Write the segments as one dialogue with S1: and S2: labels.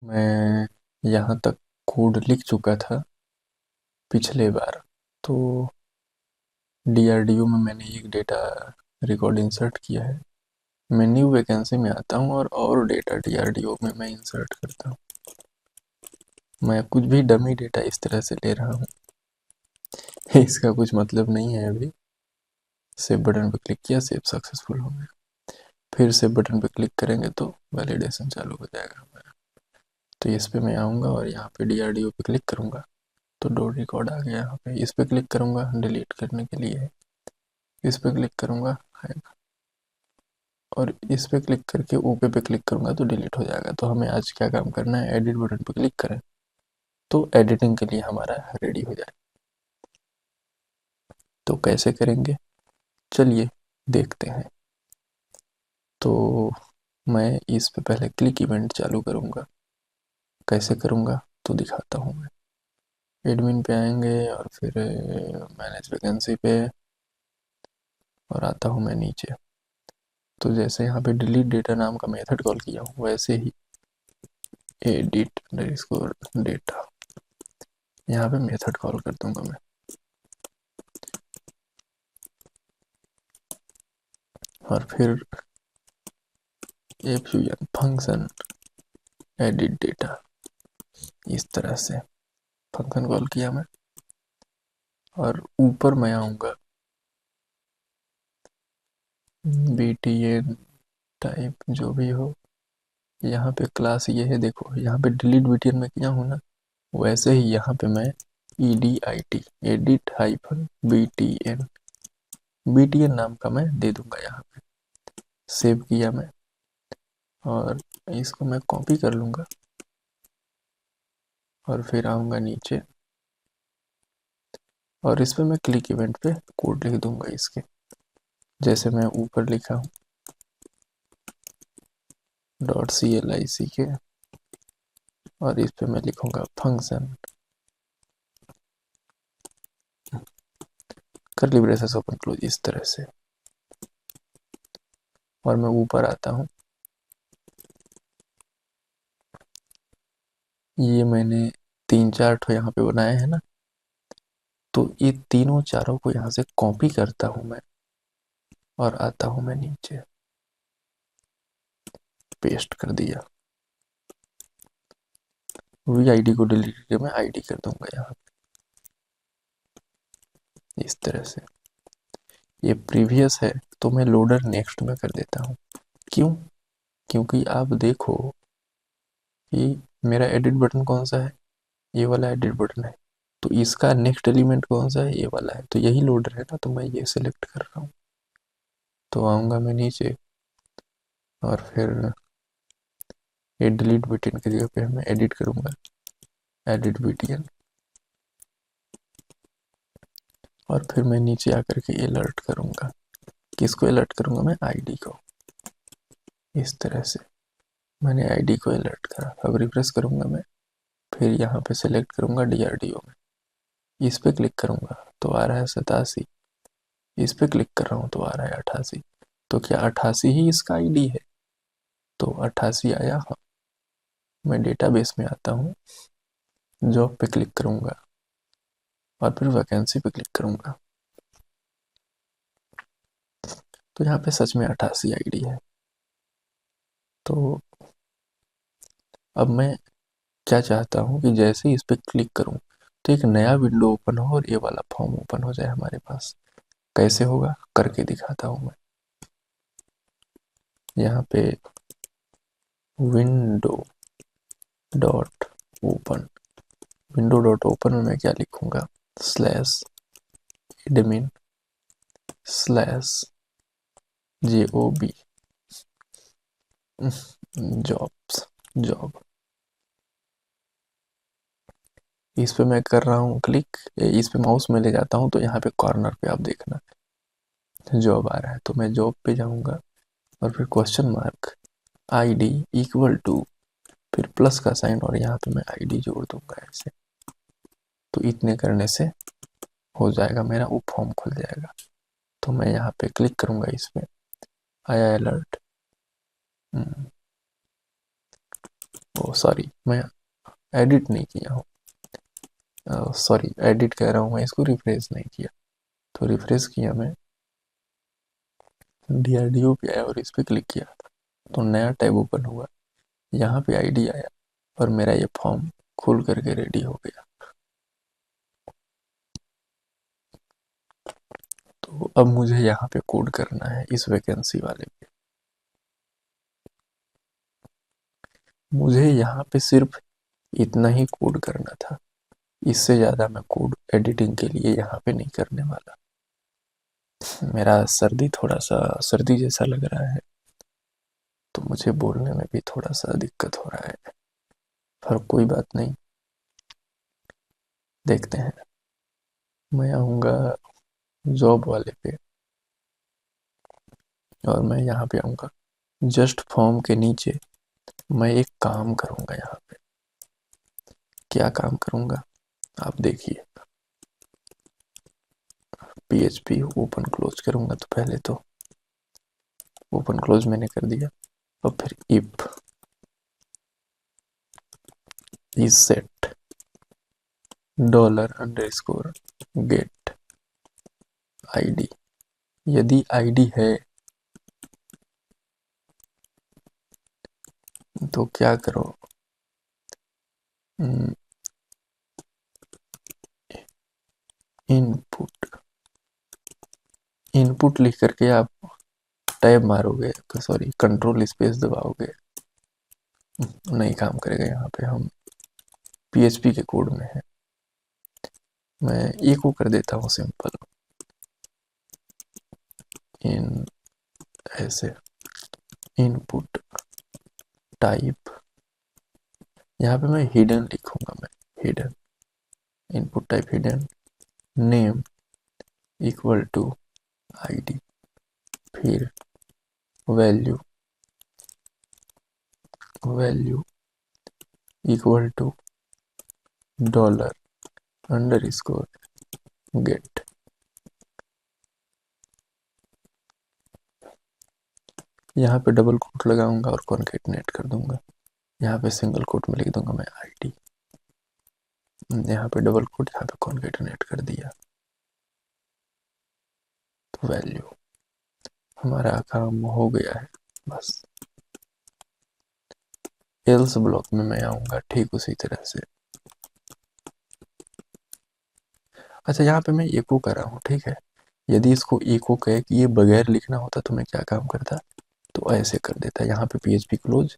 S1: मैं यहाँ तक कोड लिख चुका था पिछले बार। तो डीआरडीओ में मैंने एक डेटा रिकॉर्ड इंसर्ट किया है। मैं न्यू वैकेंसी में आता हूँ और डेटा डीआरडीओ में मैं इंसर्ट करता हूँ। मैं कुछ भी डमी डेटा इस तरह से ले रहा हूँ। इसका कुछ मतलब नहीं है। अभी सेव बटन पर क्लिक किया, सेव सक्सेसफुल हो गया। फिर सेव बटन पर क्लिक करेंगे तो वैलिडेशन चालू हो जाएगा हमारा। तो इस पर मैं आऊँगा और यहाँ पे डीआरडीओ पे क्लिक करूँगा तो डॉट रिकॉर्ड आ गया। यहाँ पे इस पर क्लिक करूँगा, डिलीट करने के लिए है। इस पर क्लिक करूँगा और इस पे क्लिक करके ओके पे क्लिक करूँगा तो डिलीट हो जाएगा। तो हमें आज क्या काम करना है, एडिट बटन पे क्लिक करें तो एडिटिंग के लिए हमारा रेडी हो जाए। तो कैसे करेंगे, चलिए देखते हैं। तो मैं इस पे पहले क्लिक इवेंट चालू करूँगा। कैसे करूँगा तो दिखाता हूँ। मैं एडमिन पे आएंगे और फिर मैनेज वैकेंसी पे और आता हूँ मैं नीचे। तो जैसे यहाँ पे डिलीट डेटा नाम का मेथड कॉल किया हूँ वैसे ही एडिट अंडरस्कोर डेटा यहाँ पे मेथड कॉल कर दूंगा मैं। और फिर एफ्यूजन फंक्शन एडिट डेटा, इस तरह से फंक्शन कॉल किया मैं। और ऊपर मैं आऊँगा btn टाइप जो भी हो। यहाँ पे क्लास ये है, देखो यहाँ पे डिलीट btn में किया हूँ ना, वैसे ही यहाँ पे मैं edit एडिट हाइफन btn नाम का मैं दे दूंगा। यहाँ पे सेव किया मैं और इसको मैं कॉपी कर लूँगा और फिर आऊँगा नीचे और इस पर मैं क्लिक इवेंट पे कोड लिख दूंगा इसके, जैसे मैं ऊपर लिखा हूँ .click के। और इस पे मैं लिखूंगा function curly braces open close, इस तरह से। और मैं ऊपर आता हूँ, ये मैंने 3-4 ठो यहाँ पे बनाए हैं ना, तो ये तीनों चारों को यहाँ से कॉपी करता हूँ मैं और आता हूँ मैं नीचे, पेस्ट कर दिया। वी आईडी को डिलीट करके मैं आईडी कर दूंगा यहाँ पे, इस तरह से। ये प्रीवियस है तो मैं लोडर नेक्स्ट में कर देता हूँ। क्यों? क्योंकि आप देखो कि मेरा एडिट बटन कौन सा है, ये वाला एडिट बटन है। तो इसका नेक्स्ट एलिमेंट कौन सा है, ये वाला है। तो यही लोडर है ना, तो मैं ये सिलेक्ट कर रहा हूँ। तो आऊँगा मैं नीचे और फिर ये डिलीट btn की जगह पे मैं एडिट करूँगा, एडिट btn। और फिर मैं नीचे आकर के अलर्ट करूँगा। किसको अलर्ट करूँगा मैं, आईडी को, इस तरह से। मैंने आईडी को अलर्ट करा। अब रिफ्रेश करूँगा मैं, फिर यहाँ पे सेलेक्ट करूँगा डीआरडीओ में, इस पे क्लिक करूँगा तो आ रहा है 87। इस पे क्लिक कर रहा हूँ तो आ रहा है 88। तो क्या 88 ही इसका आईडी है? तो 88 आया। हाँ, मैं डेटाबेस में आता हूँ, जॉब पे क्लिक करूँगा और फिर वैकेंसी पे क्लिक करूँगा। तो यहाँ पे सच में 88 आईडी है। तो अब मैं क्या चाहता हूँ कि जैसे ही इस पर क्लिक करूँ तो एक नया विंडो ओपन हो और ये वाला फॉर्म ओपन हो जाए हमारे पास। कैसे होगा करके दिखाता हूँ मैं। यहाँ पे window dot open, window dot open में मैं क्या लिखूँगा, slash admin slash JOB jobs job. इस पे मैं कर रहा हूँ क्लिक, इस पे माउस में ले जाता हूँ तो यहाँ पे कॉर्नर पे आप देखना जॉब आ रहा है। तो मैं जॉब पे जाऊँगा और फिर question mark ID equal to, फिर प्लस का साइन और यहाँ पे मैं आईडी जोड़ दूंगा ऐसे। तो इतने करने से हो जाएगा मेरा, वो फॉर्म खुल जाएगा। तो मैं यहाँ पे क्लिक करूँगा, इसमें आया अलर्ट। ओ सॉरी, मैं एडिट नहीं किया हूँ, सॉरी एडिट कह रहा हूँ मैं, इसको रिफ्रेश नहीं किया। तो रिफ्रेश किया मैं, DRDO पे आया और इस पर क्लिक किया तो नया टैब ओपन हुआ, यहाँ पे आईडी आया और मेरा ये फॉर्म खुल करके रेडी हो गया। तो अब मुझे यहाँ पे कोड करना है इस वैकेंसी वाले पे। मुझे यहाँ पे सिर्फ इतना ही कोड करना था, इससे ज़्यादा मैं कोड एडिटिंग के लिए यहाँ पे नहीं करने वाला। मेरा सर्दी थोड़ा सा सर्दी जैसा लग रहा है, तो मुझे बोलने में भी थोड़ा सा दिक्कत हो रहा है, पर कोई बात नहीं, देखते हैं। मैं आऊँगा जॉब वाले पे और मैं यहाँ पे आऊँगा जस्ट फॉर्म के नीचे। मैं एक काम करूँगा यहाँ पे, क्या काम करूँगा आप देखिए। PHP ओपन क्लोज करूँगा, तो पहले तो ओपन क्लोज मैंने कर दिया, और फिर if is set $_ get ID। यदि ID है तो क्या करो, इनपुट इनपुट लिख करके आप टैब मारोगे, तो सॉरी कंट्रोल स्पेस दबाओगे, नहीं काम करेगा। यहाँ पे हम PHP के कोड में है, मैं एक को कर देता हूँ सिंपल, इन ऐसे इनपुट टाइप, यहाँ पे मैं हिडन लिखूंगा, मैं hidden input type hidden name equal to ID, फिर वैल्यू इक्वल टू $_गेट। यहाँ पे डबल कोट लगाऊंगा और कॉन्केटनेट कर दूंगा। यहाँ पे सिंगल कोट में लिख दूंगा मैं ID, यहाँ पे डबल कोट, यहाँ पे कॉन्केटनेट कर दिया, तो वैल्यू, हमारा काम हो गया है बस। एल्स ब्लॉक में मैं आऊँगा ठीक उसी तरह से। अच्छा, यहाँ पे मैं एको कर रहा हूँ, ठीक है। यदि इसको एको कहे कि ये बगैर लिखना होता तो मैं क्या काम करता, तो ऐसे कर देता, यहाँ पे PHP क्लोज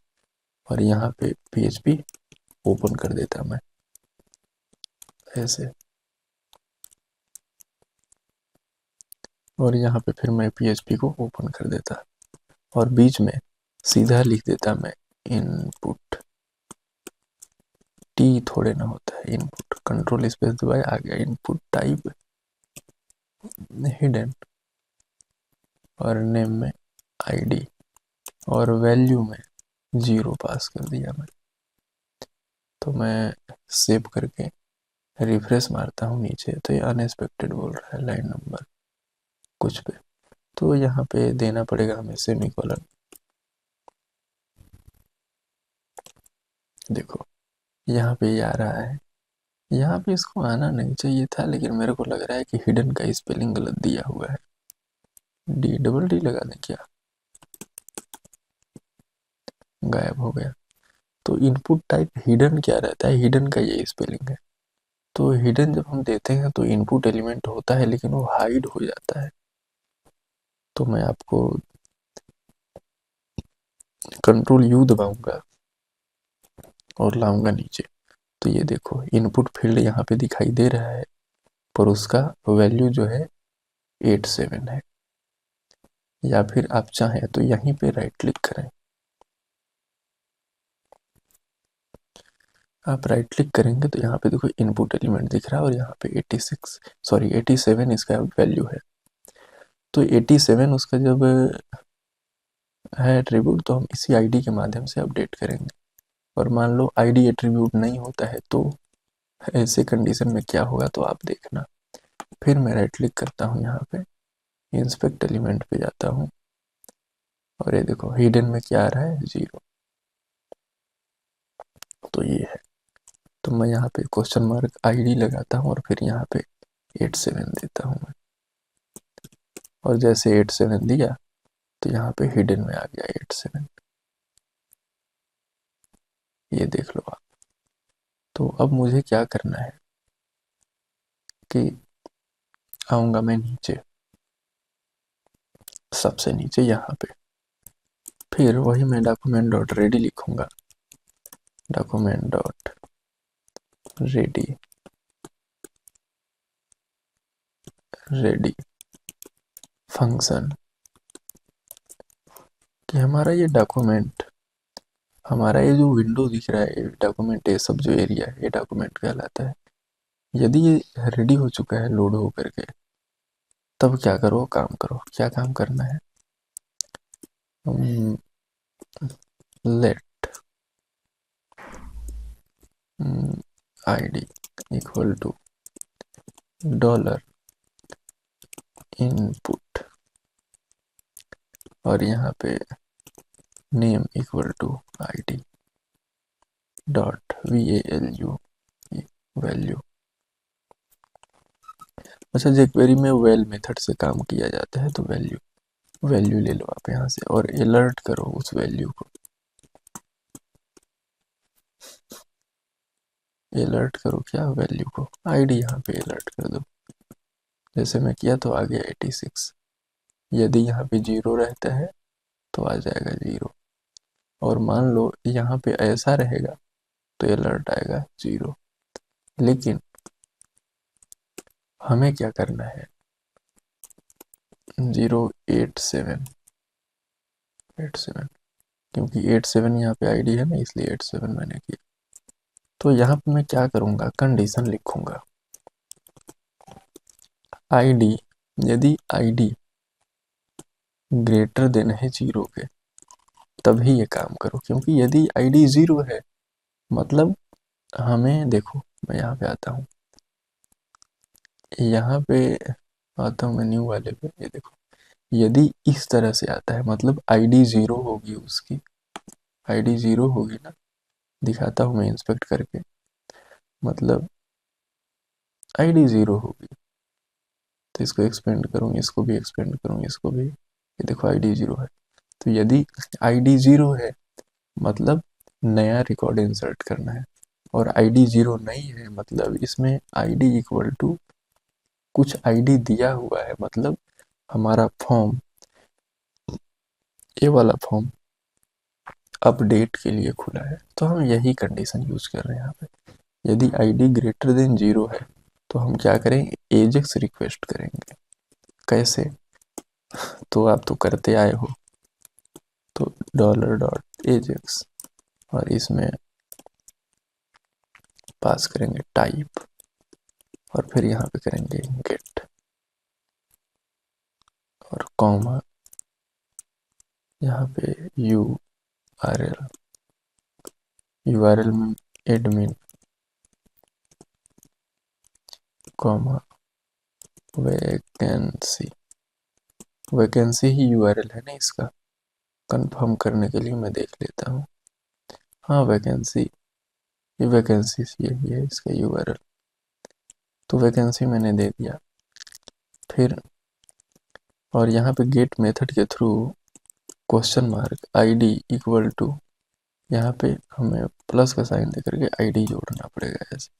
S1: और यहाँ पे PHP ओपन कर देता मैं ऐसे, और यहाँ पे फिर मैं PHP को ओपन कर देता और बीच में सीधा लिख देता मैं इनपुट, T थोड़े ना होता है इनपुट, कंट्रोल स्पेस दबाए आ गया इनपुट टाइप हिडन, और नेम में ID, और वैल्यू में 0 पास कर दिया मैं। तो मैं सेव करके रिफ्रेश मारता हूँ नीचे, तो ये अनएक्सपेक्टेड बोल रहा है लाइन नंबर कुछ पे, तो यहाँ पे देना पड़ेगा हमें सेमीकोलन। देखो यहाँ पे ये आ रहा है, यहाँ पे इसको आना नहीं चाहिए था, लेकिन मेरे को लग रहा है कि हिडन का स्पेलिंग गलत दिया हुआ है, D लगा दें क्या, गायब हो गया। तो इनपुट टाइप हिडन क्या रहता है, हिडन का ये स्पेलिंग है। तो हिडन जब हम देते हैं तो इनपुट एलिमेंट होता है, लेकिन वो हाइड हो जाता है। तो मैं आपको कंट्रोल U दबाऊंगा और लाऊंगा नीचे, तो ये देखो इनपुट फील्ड यहाँ पे दिखाई दे रहा है, पर उसका वैल्यू जो है 87 है। या फिर आप चाहें तो यहीं पे राइट क्लिक करें, आप राइट क्लिक करेंगे तो यहाँ पे देखो इनपुट एलिमेंट दिख रहा है, और यहाँ पे 87 इसका वैल्यू है। तो 87 उसका जब है एट्रीब्यूट, तो हम इसी ID के माध्यम से अपडेट करेंगे। और मान लो ID एट्रीब्यूट नहीं होता है, तो ऐसे कंडीशन में क्या होगा तो आप देखना। फिर मैं राइट क्लिक करता हूँ, यहाँ पे इंस्पेक्ट एलिमेंट पे जाता हूँ, और ये देखो हिडन में क्या आ रहा है 0। तो ये है। तो मैं यहाँ पे क्वेश्चन मार्क आईडी लगाता हूँ और फिर यहाँ पे 87 देता हूँ मैं। और जैसे 87 दिया तो यहाँ पे हिडन में आ गया 87। ये देख लो आप। तो अब मुझे क्या करना है कि आऊँगा मैं नीचे, सबसे नीचे यहाँ पे, फिर वही मैं डॉक्यूमेंट डॉट रेडी लिखूँगा। Document dot ready, ready function कि हमारा ये डॉक्यूमेंट, हमारा ये जो विंडो दिख रहा है, डॉक्यूमेंट ये सब जो एरिया है, ये डॉक्यूमेंट कहलाता है। यदि ये रेडी हो चुका है लोड हो करके, तब क्या करो, काम करो। क्या काम करना है? Let id equal to dollar input, और यहाँ पे name equal to id dot value, value. अच्छा, jQuery में वेल मेथड से काम किया जाता है, तो वैल्यू, वैल्यू ले लो आप यहाँ से और अलर्ट करो उस वैल्यू को। अलर्ट करो क्या? वैल्यू को। आईडी यहाँ पे अलर्ट कर दो। जैसे मैं किया तो आ गया 86। यदि यहाँ पे 0 रहता है तो आ जाएगा 0, और मान लो यहाँ पे ऐसा रहेगा तो अलर्ट आएगा 0। लेकिन हमें क्या करना है? 087, 87, क्योंकि 87 यहाँ पे आईडी है ना, इसलिए 87 मैंने किया। तो यहाँ पे मैं क्या करूँगा? कंडीशन लिखूँगा। आईडी, यदि आईडी ग्रेटर देन है 0 के, तभी ये काम करो। क्योंकि यदि आईडी 0 है, मतलब हमें, देखो मैं यहाँ पे आता हूँ, यहाँ पे आता हूँ मैं न्यू वाले पे, ये देखो, यदि इस तरह से आता है मतलब आईडी 0 होगी, उसकी आईडी 0 होगी ना। दिखाता हूँ मैं इंस्पेक्ट करके, मतलब आईडी 0 होगी तो इसको एक्सपेंड करूँ, इसको भी एक्सपेंड करूँ, इसको भी, ये देखो आईडी 0 है। तो यदि आईडी 0 है मतलब नया रिकॉर्ड इंसर्ट करना है, और आईडी 0 नहीं है मतलब इसमें आईडी इक्वल टू कुछ आईडी दिया हुआ है, मतलब हमारा फॉर्म, ये वाला फॉर्म अपडेट के लिए खुला है। तो हम यही कंडीशन यूज कर रहे हैं यहाँ पे। यदि आईडी ग्रेटर देन 0 है तो हम क्या करें? एजेक्स रिक्वेस्ट करेंगे। कैसे? तो आप तो करते आए हो। तो डॉलर डॉट एजेक्स, और इसमें पास करेंगे टाइप, और फिर यहाँ पे करेंगे गेट और कॉमा, यहाँ पे URL, URL में एडमिन कॉमा वैकेंसी, वैकेंसी ही URL है ना इसका। कंफर्म करने के लिए मैं देख लेता हूँ। हाँ वैकेंसी, ये वैकेंसी यही है इसका URL। तो वैकेंसी मैंने दे दिया। फिर और यहाँ पे गेट मेथड के through question mark ID equal to, यहाँ पे हमें प्लस का साइन देकर के आईडी जोड़ना पड़ेगा ऐसे।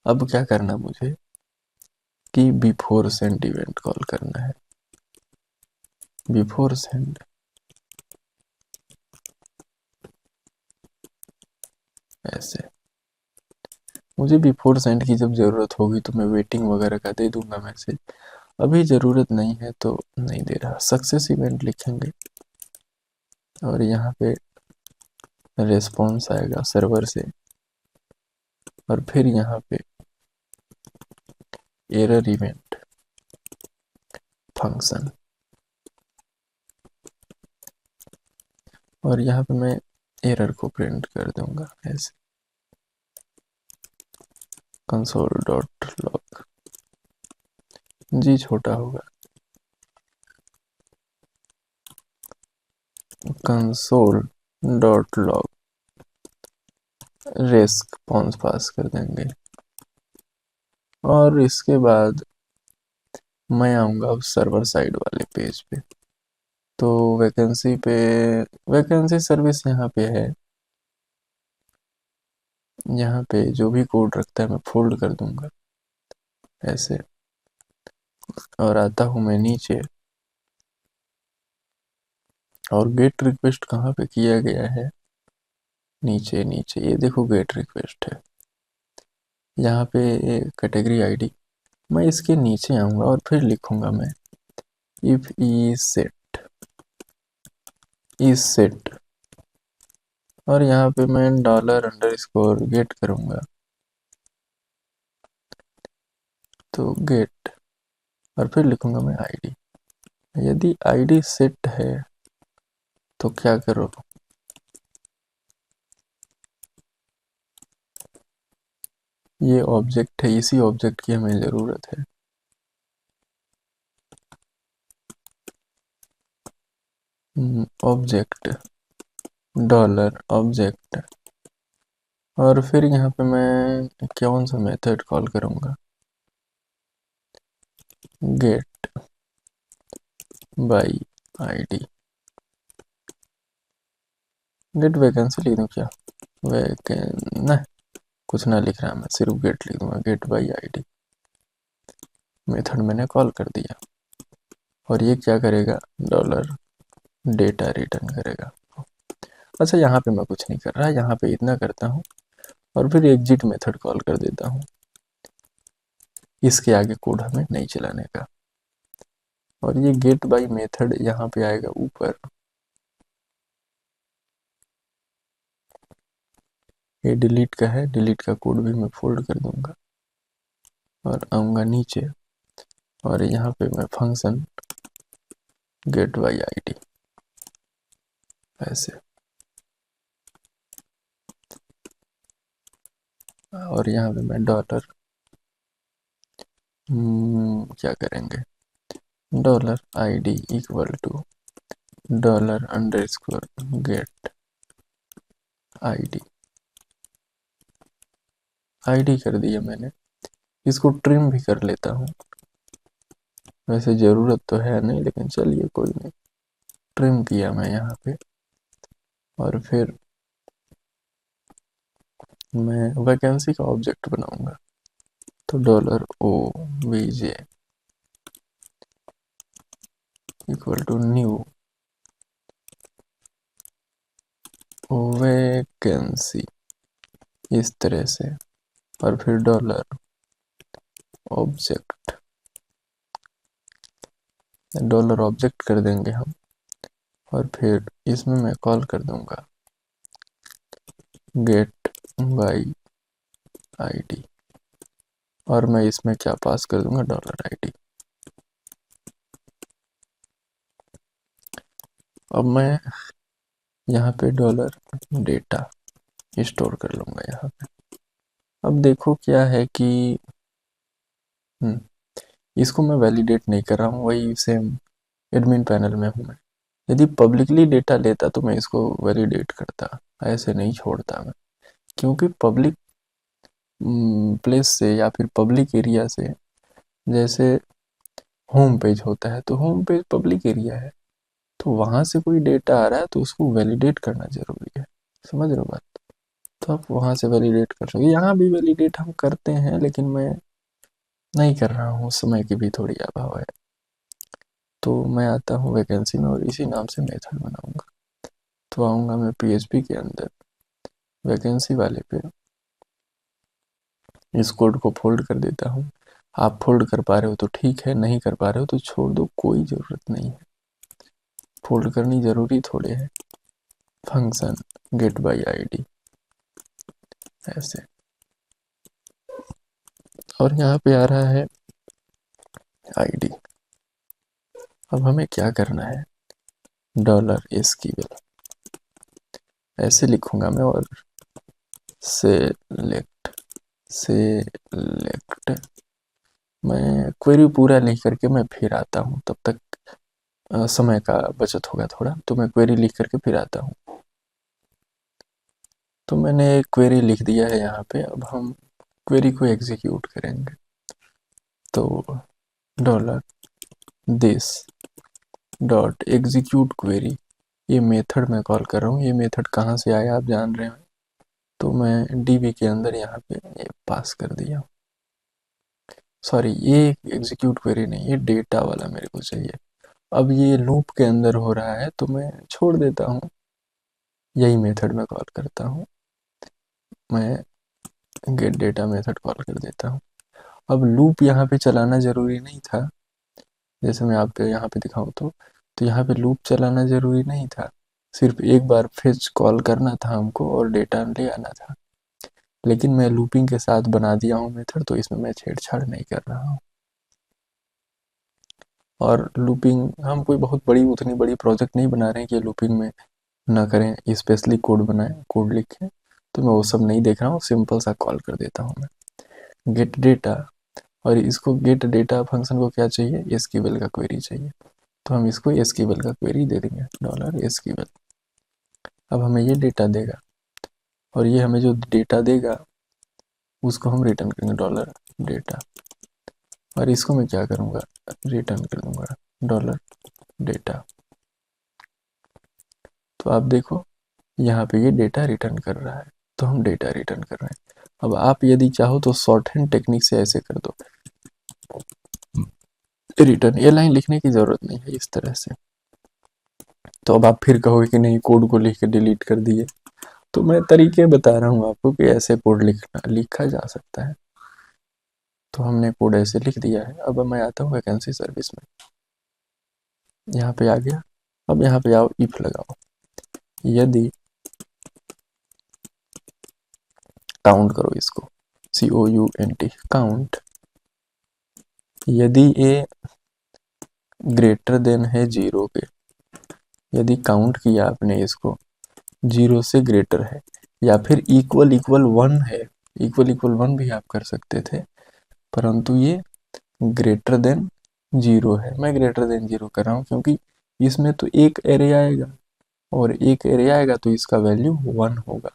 S1: अब क्या करना मुझे कि बिफोर सेंड इवेंट कॉल करना है। बिफोर सेंड, ऐसे मुझे बिफोर सेंड की जब ज़रूरत होगी तो मैं वेटिंग वगैरह का दे दूंगा मैसेज। अभी ज़रूरत नहीं है तो नहीं दे रहा। सक्सेस इवेंट लिखेंगे और यहाँ पे रेस्पॉन्स आएगा सर्वर से, और फिर यहाँ पे एरर इवेंट फंक्शन, और यहाँ पे मैं एरर को प्रिंट कर दूंगा ऐसे। कंसोल डॉट लॉग, जी छोटा होगा, कंसोल डॉट लॉग रिस्पॉन्स पास कर देंगे। और इसके बाद मैं आऊँगा अब सर्वर साइड वाले पेज पे। तो वैकेंसी पे वैकेंसी सर्विस यहाँ पे है। यहाँ पे जो भी कोड रखता है मैं फोल्ड कर दूंगा ऐसे, और आता हूँ मैं नीचे, और गेट रिक्वेस्ट कहाँ पे किया गया है, नीचे नीचे ये देखो गेट रिक्वेस्ट है। यहाँ पे कैटेगरी आईडी, मैं इसके नीचे आऊँगा और फिर लिखूँगा मैं इफ ई सेट, और यहाँ पे मैं $_ गेट करूँगा। तो गेट, और फिर लिखूँगा मैं आईडी। यदि आईडी सेट है तो क्या करो, ये ऑब्जेक्ट है, इसी ऑब्जेक्ट की हमें ज़रूरत है। ऑब्जेक्ट $ऑब्जेक्ट, और फिर यहाँ पे मैं कौन सा मेथड कॉल करूँगा, get by ID. Get vacancy लिख दूँ क्या, न कुछ ना लिख रहा, मैं सिर्फ गेट लिख दूँगा, गेट बाई आईडी। मेथड मैंने कॉल कर दिया, और ये क्या करेगा, $डेटा रिटर्न करेगा। अच्छा, यहाँ पे मैं कुछ नहीं कर रहा, यहाँ पे इतना करता हूँ और फिर एग्जिट मेथड कॉल कर देता हूँ। इसके आगे कोड हमें नहीं चलाने का। और ये गेट बाई मेथड यहाँ पे आएगा ऊपर, ये डिलीट का है, डिलीट का कोड भी मैं फोल्ड कर दूंगा और आऊँगा नीचे, और यहाँ पे मैं फंक्शन गेट बाई आईडी ऐसे, और यहाँ पे मैं क्या करेंगे, $ID इक्वल टू $_गेट आईडी कर दिया मैंने। इसको ट्रिम भी कर लेता हूँ, वैसे ज़रूरत तो है नहीं, लेकिन चलिए कोई नहीं, ट्रिम किया मैं यहाँ पे। और फिर मैं वैकेंसी का ऑब्जेक्ट बनाऊंगा, तो $OBJ equal to new vacancy, इस तरह से, और फिर $ऑब्जेक्ट $ऑब्जेक्ट कर देंगे हम, और फिर इसमें मैं कॉल कर दूंगा गेट बाई आईडी, और मैं इसमें क्या पास कर दूंगा, $ID। अब मैं यहाँ पे $डेटा स्टोर कर लूँगा यहाँ पे। अब देखो क्या है कि इसको मैं वैलिडेट नहीं कर रहा हूँ, वही सेम एडमिन पैनल में हूँ मैं। यदि पब्लिकली डेटा लेता तो मैं इसको वैलिडेट करता, ऐसे नहीं छोड़ता मैं, क्योंकि पब्लिक प्लेस से या फिर पब्लिक एरिया से, जैसे होम पेज होता है तो होम पेज पब्लिक एरिया है, तो वहाँ से कोई डेटा आ रहा है तो उसको वैलिडेट करना ज़रूरी है, समझ रहे हो बात। तो आप वहाँ से वैलिडेट कर सकते, यहाँ भी वैलिडेट हम करते हैं, लेकिन मैं नहीं कर रहा हूँ, समय की भी थोड़ी अभाव है। तो मैं आता हूँ वैकेंसी में और इसी नाम से मेथड बनाऊँगा। तो आऊँगा मैं PHP के अंदर वैकेंसी वाले पे, इस कोड को फोल्ड कर देता हूँ। आप फोल्ड कर पा रहे हो तो ठीक है, नहीं कर पा रहे हो तो छोड़ दो, कोई ज़रूरत नहीं है, फोल्ड करनी ज़रूरी थोड़े है। फंक्शन गेट बाई आईडी ऐसे, और यहाँ पे आ रहा है आईडी। अब हमें क्या करना है, $एस्केबल ऐसे लिखूंगा मैं, और सेलेक्ट मैं क्वेरी पूरा लिख करके मैं फिर आता हूँ, तब तक समय का बचत होगा थोड़ा, तो मैं क्वेरी लिख करके फिर आता हूँ। तो मैंने एक क्वेरी लिख दिया है यहाँ पे। अब हम क्वेरी को एग्जीक्यूट करेंगे। तो dollar this dot execute query, ये मेथड मैं कॉल कर रहा हूँ। ये मेथड कहाँ से आया आप जान रहे हैं, तो मैं डीबी के अंदर यहाँ पे ये पास कर दिया। सॉरी, ये एग्जीक्यूट क्वेरी नहीं, ये डेटा वाला मेरे को चाहिए। अब ये लूप के अंदर हो रहा है तो मैं छोड़ देता हूँ, यही मेथड मैं कॉल करता हूँ। मैं गेट डेटा मेथड कॉल कर देता हूँ। अब लूप यहाँ पे चलाना ज़रूरी नहीं था, जैसे मैं आपको यहाँ पे दिखाऊँ तो यहाँ पे लूप चलाना ज़रूरी नहीं था, सिर्फ एक बार फेच कॉल करना था हमको और डेटा ले आना था। लेकिन मैं लूपिंग के साथ बना दिया हूँ मेथड, तो इसमें मैं छेड़छाड़ नहीं कर रहा हूँ। और लूपिंग हम कोई बहुत बड़ी उतनी बड़ी प्रोजेक्ट नहीं बना रहे हैं कि लूपिंग में ना करें, स्पेशली कोड बनाएं, कोड लिखें, तो मैं वो सब नहीं देख रहा हूँ। सिंपल सा कॉल कर देता हूँ मैं गेट डेटा, और इसको गेट डेटा फंक्शन को क्या चाहिए, एसक्यूएल का क्वेरी चाहिए, तो हम इसको एसक्यूएल का क्वेरी दे देंगे, डॉलर एसक्यूएल। अब हमें ये डेटा देगा, और ये हमें जो डेटा देगा उसको हम रिटर्न करेंगे, डॉलर डेटा। और इसको मैं क्या करूँगा, रिटर्न कर दूंगा, डॉलर डेटा। तो आप देखो यहाँ पे ये डेटा रिटर्न कर रहा है, तो हम डेटा रिटर्न कर रहे हैं। अब आप यदि चाहो तो शॉर्ट हैंड टेक्निक से ऐसे कर दो, रिटर्न, ये लाइन लिखने की ज़रूरत नहीं है इस तरह से। तो अब आप फिर कहोगे कि नहीं कोड को लिख के डिलीट कर दिए, तो मैं तरीके बता रहा हूँ आपको कि ऐसे कोड लिखा जा सकता है। तो हमने कोड ऐसे लिख दिया है। अब मैं आता हूँ वैकेंसी सर्विस में, यहाँ पे आ गया। अब यहाँ पे आओ, इफ लगाओ, यदि काउंट करो इसको, COUNT काउंट, यदि ये ग्रेटर देन है 0 के, यदि काउंट किया आपने इसको 0 से ग्रेटर है, या फिर इक्वल इक्वल 1 है, इक्वल इक्वल 1 भी आप कर सकते थे, परंतु ये ग्रेटर देन 0 है। मैं ग्रेटर देन 0 कर रहा हूँ क्योंकि इसमें तो एक एरे आएगा, और एक एरे आएगा तो इसका वैल्यू 1 होगा।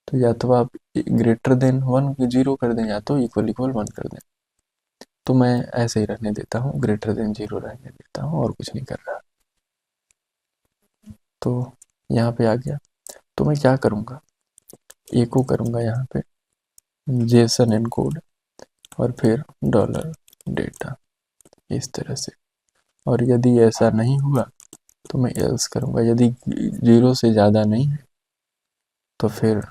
S1: तो या तो आप ग्रेटर देन 1 0 कर दें, या तो इक्वल इक्वल 1 कर दें। तो मैं ऐसे ही रहने देता हूँ, ग्रेटर देन 0 रहने देता हूँ, और कुछ नहीं कर रहा। तो यहाँ पे आ गया, तो मैं क्या करूँगा, एको करूँगा यहाँ पे जेसन एनकोड, और फिर डॉलर डेटा, इस तरह से। और यदि ऐसा नहीं हुआ तो मैं एल्स करूँगा, यदि 0 से ज़्यादा नहीं है तो फिर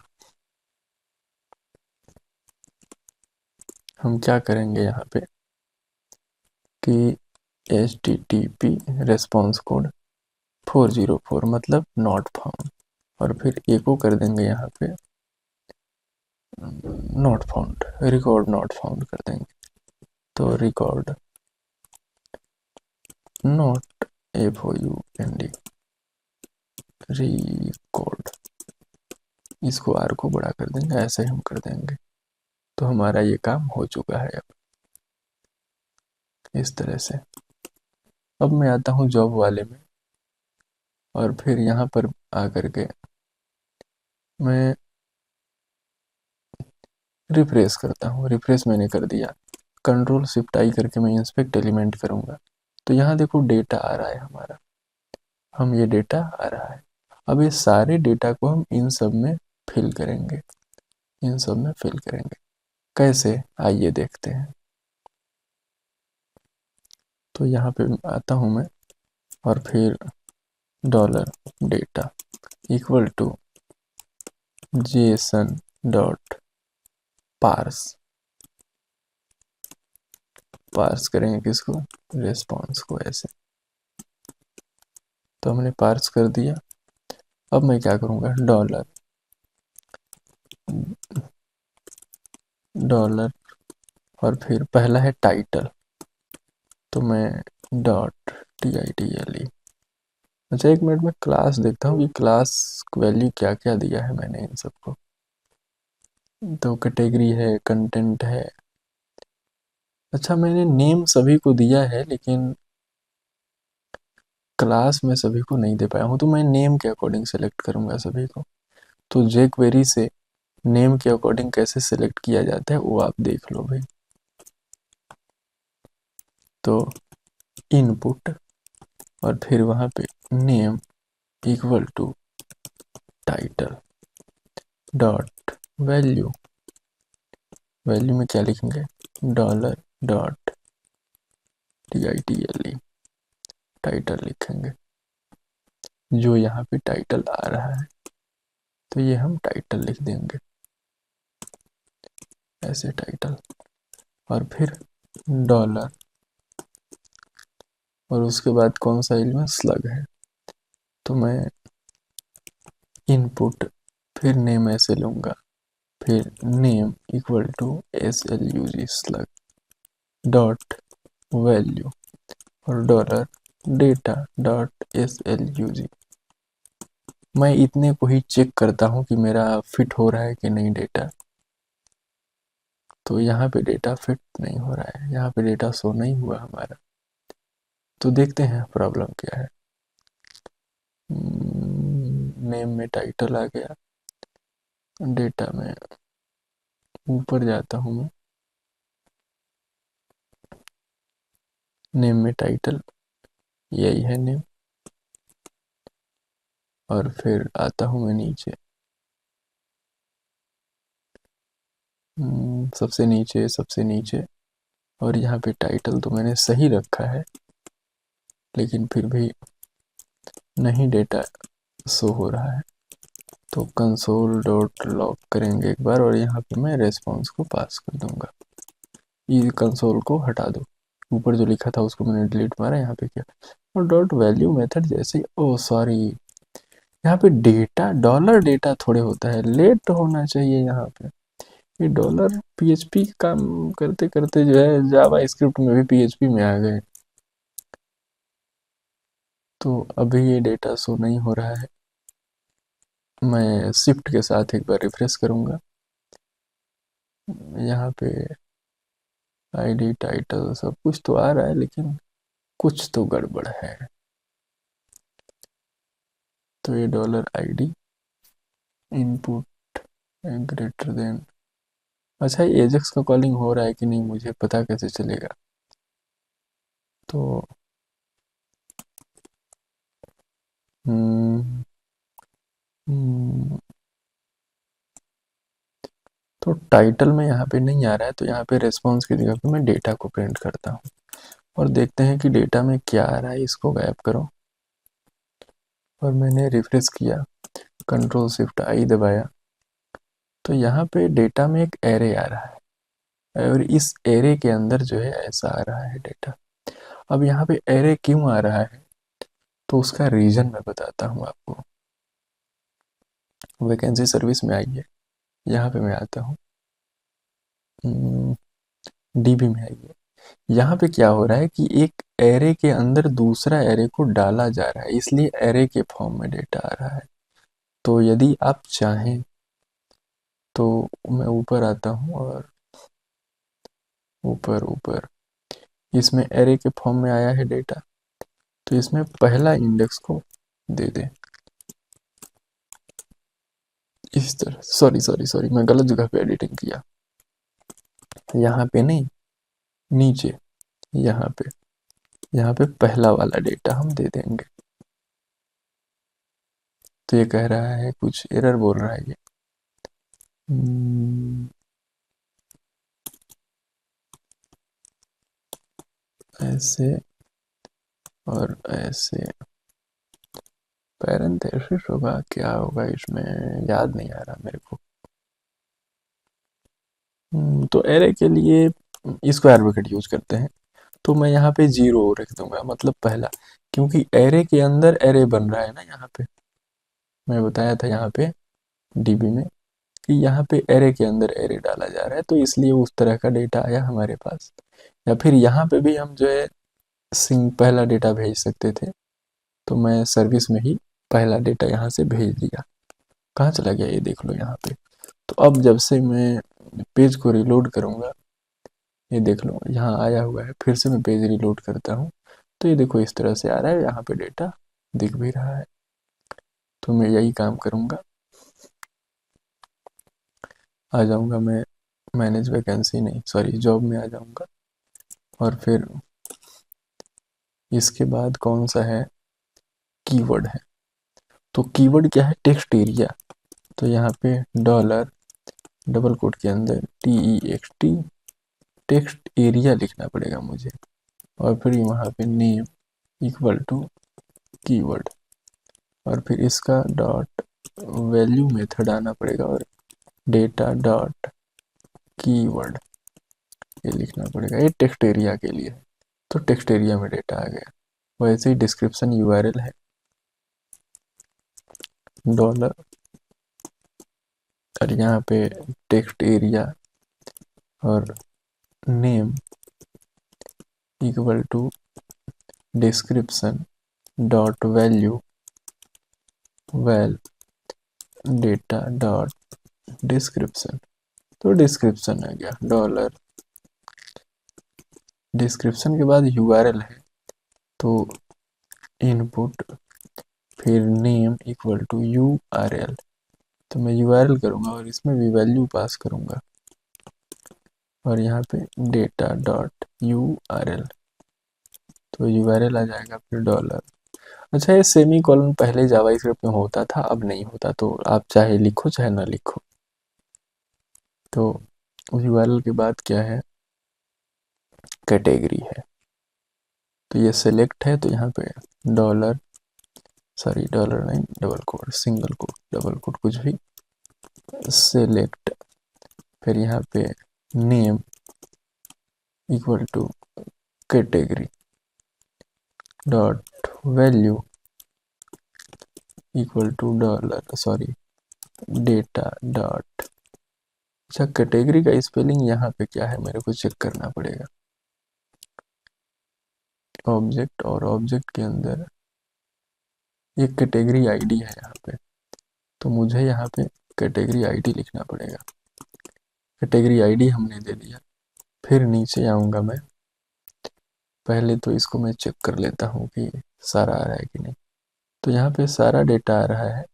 S1: हम क्या करेंगे यहाँ पे कि HTTP रेस्पॉन्स कोड 404 मतलब नॉट फाउंड, और फिर एको कर देंगे यहाँ पे not found, record not found कर देंगे। तो रिकॉर्ड नॉट FOUND रिकॉर्ड, इसको आर को बड़ा कर देंगे, ऐसे हम कर देंगे। तो हमारा ये काम हो चुका है अब इस तरह से। अब मैं आता हूँ जॉब वाले में, और फिर यहाँ पर आकर के मैं रिफ्रेश करता हूँ। रिफ्रेश मैंने कर दिया, कंट्रोल शिफ्ट आई करके मैं इंस्पेक्ट एलिमेंट करूँगा, तो यहाँ देखो डेटा आ रहा है हमारा, हम ये डेटा आ रहा है। अब ये सारे डेटा को हम इन सब में फिल करेंगे, इन सब में फिल करेंगे। कैसे, आइए देखते हैं। तो यहाँ पे आता हूँ मैं, और फिर dollar data equal to JSON dot parse, parse करेंगे किसको, रेस्पॉन्स को, ऐसे। तो हमने पार्स कर दिया। अब मैं क्या करूँगा, डॉलर डॉलर, और फिर पहला है टाइटल, तो मैं डॉट TITLE। अच्छा एक मिनट में क्लास देखता हूँ कि क्लास वैल्यू क्या क्या दिया है मैंने इन सबको। तो कैटेगरी है, कंटेंट है। अच्छा मैंने नेम सभी को दिया है, लेकिन क्लास में सभी को नहीं दे पाया हूँ, तो मैं नेम के अकॉर्डिंग सेलेक्ट करूँगा सभी को। तो jQuery से नेम के अकॉर्डिंग कैसे सिलेक्ट किया जाता है वो आप देख लो भाई। तो इनपुट और फिर वहाँ पे name equal to title dot value, value में क्या लिखेंगे, $title टाइटल लिखेंगे, जो यहाँ पे टाइटल आ रहा है तो ये हम टाइटल लिख देंगे ऐसे टाइटल, और फिर डॉलर, और उसके बाद कौन सा एलिमेंट स्लग है, तो मैं इनपुट फिर नेम ऐसे लूँगा, फिर name equal to slug slug dot value और डॉलर डेटा डॉट slug। मैं इतने को ही चेक करता हूँ कि मेरा फिट हो रहा है कि नहीं डेटा। तो यहाँ पे डेटा फिट नहीं हो रहा है, यहाँ पे डेटा शो नहीं हुआ हमारा। तो देखते हैं प्रॉब्लम क्या है। नेम में टाइटल आ गया, डेटा में ऊपर जाता हूँ मैं, नेम में टाइटल यही है नेम, और फिर आता हूँ मैं नीचे, सबसे नीचे, और यहाँ पे टाइटल तो मैंने सही रखा है लेकिन फिर भी नहीं डेटा शो हो रहा है। तो कंसोल डॉट लॉग करेंगे एक बार, और यहाँ पे मैं रेस्पॉन्स को पास कर दूंगा। ये कंसोल को हटा दो, ऊपर जो लिखा था उसको मैंने डिलीट मारा, यहाँ पे क्या, और डॉट वैल्यू मेथड जैसे, ओ सॉरी, यहाँ पे डेटा डॉलर डेटा थोड़े होता है, लेट होना चाहिए यहाँ पे। ये डॉलर पीएचपी काम करते करते जो है जावा स्क्रिप्ट में भी पीएचपी में आ गए। तो अभी ये डेटा शो नहीं हो रहा है, मैं शिफ्ट के साथ एक बार रिफ्रेश करूंगा। यहाँ पे आईडी टाइटल सब कुछ तो आ रहा है लेकिन कुछ तो गड़बड़ है। तो ये dollar ID input greater than, अच्छा एजेक्स का कॉलिंग हो रहा है कि नहीं मुझे पता कैसे चलेगा। तो हम्म, हम्म, तो टाइटल में यहाँ पे नहीं आ रहा है, तो यहाँ पे रेस्पॉन्स की जगह पे मैं डेटा को प्रिंट करता हूँ और देखते हैं कि डेटा में क्या आ रहा है। इसको गायब करो, और मैंने रिफ्रेश किया, कंट्रोल शिफ्ट आई दबाया, तो यहाँ पे डेटा में एक एरे आ रहा है, और इस एरे के अंदर जो है ऐसा आ रहा है डेटा। अब यहाँ पे एरे क्यों आ रहा है तो उसका रीजन मैं बताता हूँ आपको। वैकेंसी सर्विस में आइए, यहाँ पे मैं आता हूँ, डीबी में आइए। यहाँ पे क्या हो रहा है कि एक एरे के अंदर दूसरा एरे को डाला जा रहा है, इसलिए एरे के फॉर्म में डेटा आ रहा है। तो यदि आप चाहें तो मैं ऊपर आता हूँ, और ऊपर ऊपर इसमें एरे के फॉर्म में आया है डेटा, तो इसमें पहला इंडेक्स को दे दें इस तरह। सॉरी सॉरी सॉरी, मैं गलत जगह पे एडिटिंग किया, यहाँ पे नहीं, नीचे, यहाँ पे पहला वाला डेटा हम दे देंगे। तो ये कह रहा है, कुछ एरर बोल रहा है ये, ऐसे और ऐसे, पैरेंथेसिस होगा, क्या होगा इसमें याद नहीं आ रहा मेरे को। तो एरे के लिए स्क्वायर ब्रैकेट यूज करते हैं, तो मैं यहाँ पे 0 रख दूंगा, मतलब पहला, क्योंकि एरे के अंदर एरे बन रहा है ना। यहाँ पे मैं बताया था यहाँ पे डीबी में कि यहाँ पे एरे के अंदर एरे डाला जा रहा है, तो इसलिए उस तरह का डेटा आया हमारे पास। या फिर यहाँ पे भी हम जो है पहला डेटा भेज सकते थे, तो मैं सर्विस में ही पहला डेटा यहाँ से भेज दिया। कहाँ चला गया ये देख लो यहाँ पे। तो अब जब से मैं पेज को रिलोड करूँगा, ये देख लो यहाँ आया हुआ है, फिर से मैं पेज रिलोड करता हूँ तो ये देखो इस तरह से आ रहा है, यहाँ पे डेटा दिख भी रहा है। तो मैं यही काम करूँगा। आ जाऊँगा मैं मैनेज वैकेंसी नहीं सॉरी जॉब में आ जाऊँगा। और फिर इसके बाद कौन सा है, कीवर्ड है। तो कीवर्ड क्या है, टेक्स्ट एरिया। तो यहाँ पे डॉलर डबल कोट के अंदर TEXT टेक्स्ट एरिया लिखना पड़ेगा मुझे। और फिर वहाँ पे नेम इक्वल टू कीवर्ड और फिर इसका डॉट वैल्यू मेथड आना पड़ेगा और डेटा डॉट कीवर्ड ये लिखना पड़ेगा। ये टेक्स्ट एरिया के लिए है, तो टेक्स्ट एरिया में डेटा आ गया। वैसे ही डिस्क्रिप्शन URL है डॉलर और यहाँ पे टेक्स्ट एरिया और name equal to description dot value val data dot description. तो डिस्क्रिप्शन आ गया डॉलर, डिस्क्रिप्शन के बाद URL है तो इनपुट फिर नेम इक्वल टू URL। तो मैं URL करूँगा और इसमें भी वैल्यू पास करूँगा और यहाँ पे डेटा डॉट URL। तो URL आ जाएगा फिर डॉलर। अच्छा ये सेमी कॉलन पहले जावास्क्रिप्ट में होता था, अब नहीं होता, तो आप चाहे लिखो चाहे ना लिखो। तो URL के बाद क्या है, कैटेगरी है। तो ये सेलेक्ट है तो यहाँ पे डॉलर सॉरी डॉलर नहीं double quote single quote double quote कुछ भी सेलेक्ट फिर यहाँ पे name equal to category dot value equal to dollar sorry data dot. अच्छा कैटेगरी का स्पेलिंग यहाँ पे क्या है मेरे को चेक करना पड़ेगा। ऑब्जेक्ट और ऑब्जेक्ट के अंदर एक कैटेगरी आईडी है यहाँ पे, तो मुझे यहाँ पे कैटेगरी आईडी लिखना पड़ेगा। कैटेगरी आईडी हमने दे दिया। फिर नीचे आऊँगा मैं, पहले तो इसको मैं चेक कर लेता हूँ कि सारा आ रहा है कि नहीं। तो यहाँ पे सारा डेटा आ रहा है,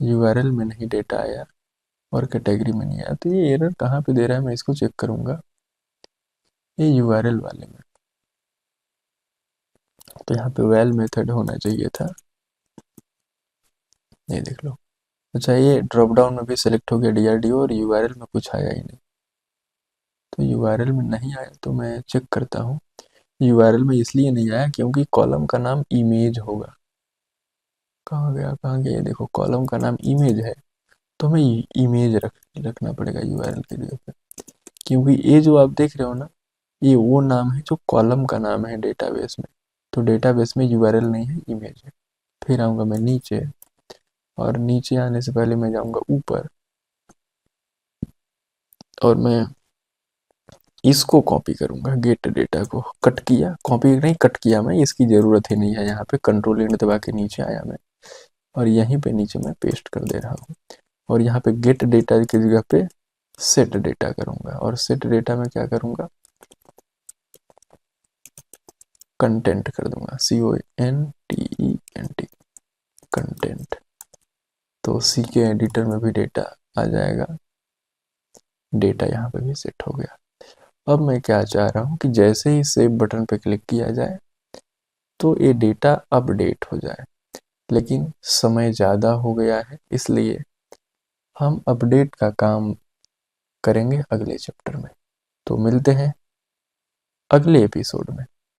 S1: URL में नहीं डेटा आया और कैटेगरी में नहीं आया। तो ये एरर कहाँ पे दे रहा है मैं इसको चेक करूँगा, ये URL वाले में। तो यहाँ पे वैल मेथड होना चाहिए था, ये देख लो। अच्छा ये ड्रॉप डाउन में भी सिलेक्ट हो गया DRDO और URL में कुछ आया ही नहीं। तो URL में नहीं आया तो मैं चेक करता हूँ। URL में इसलिए नहीं आया क्योंकि कॉलम का नाम इमेज होगा। कहाँ गया कहाँ गया, ये देखो कॉलम का नाम इमेज है तो हमें इमेज रखना पड़ेगा URL के लिए पे। क्योंकि ये जो आप देख रहे हो ना, ये वो नाम है जो कॉलम का नाम है डेटाबेस में। तो डेटाबेस में URL नहीं है, इमेज है। फिर आऊँगा मैं नीचे और नीचे आने से पहले मैं जाऊँगा ऊपर और मैं इसको कॉपी करूँगा। गेट डेटा को कट किया, कॉपी नहीं कट किया मैं, इसकी ज़रूरत ही नहीं है। यहाँ पे कंट्रोल एंड दबा के नीचे आया मैं और यहीं पे नीचे मैं पेस्ट कर दे रहा हूँ। और यहाँ पे गेट डेटा की जगह पे सेट डेटा करूँगा और सेट डेटा में क्या करूँगा, कंटेंट कर दूंगा CONTENT कंटेंट। तो C के एडिटर में भी डेटा आ जाएगा, डेटा यहाँ पे भी सेट हो गया। अब मैं क्या चाह रहा हूँ कि जैसे ही सेव बटन पे क्लिक किया जाए तो ये डेटा अपडेट हो जाए, लेकिन समय ज़्यादा हो गया है इसलिए हम अपडेट का काम करेंगे अगले चैप्टर में। तो मिलते हैं अगले एपिसोड में।